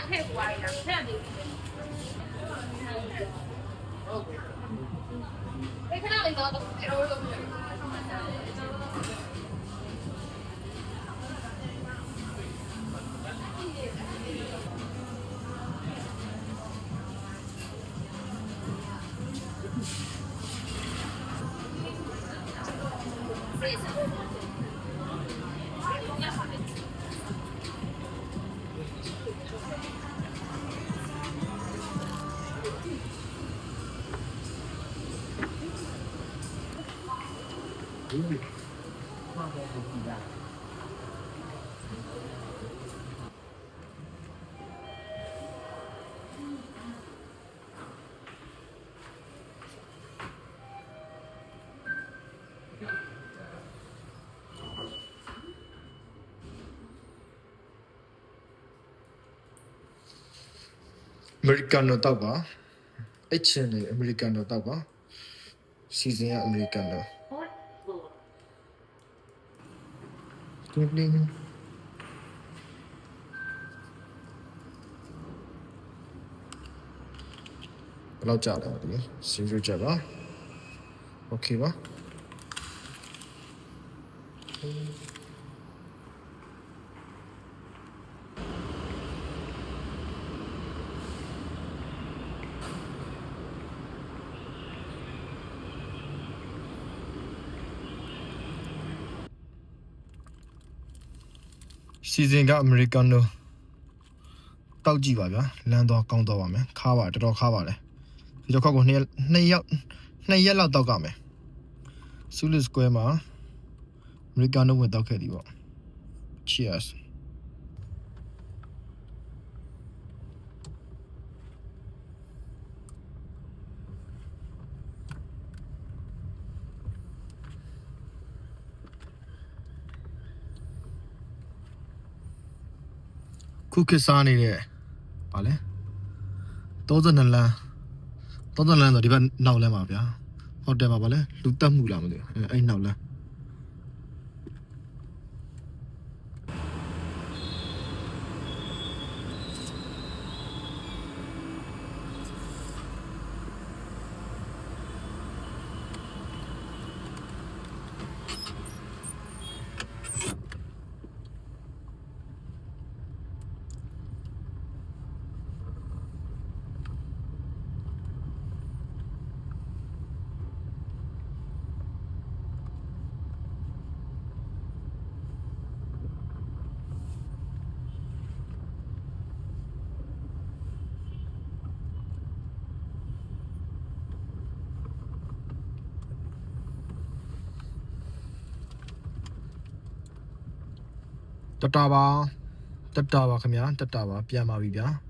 ထည့်ပွားနေတာထည့်နေဘယ်ခဏလေးတော့ကျွန်တော်တို့အမေရိကန်တော့တောက်ပါအဲ့ချင်းလေအမေရိကန်တော့တောက်ပါစီဇန်ကအမေရိကန်တော့တင်းတင်းဘယ်လောက်ကြာလဲမသိဘူးစီရိုကြပါโอเคပါစီဇန်ကအမေရိကန်တော့တောက်ကြည့်ပါဗျာလမ်းတော့ကောင်းတော့ပါမယ်ခါပါတော်တော်ခါပါလေဒီတော့ခောက်ကို2ရက်လောက်တောက်ကမယ်ဆူလစ်စကွဲမှာအမေရိကန်တော့ဝင်တောက်ခဲ့သည်ပေါ့ cheers ခုခေတ်စားနေတဲ့ဗာလဲ32လမ်းတော့ဒီဘက်နောက်လမ်းပါဗျာဟုတ်တယ်ပါဗာလဲလူတက်မှုလားမသိဘူးအဲ့နောက်လမ်းတတာပါခင်ဗျာတတာပါပြန်ပါပြီဗျာ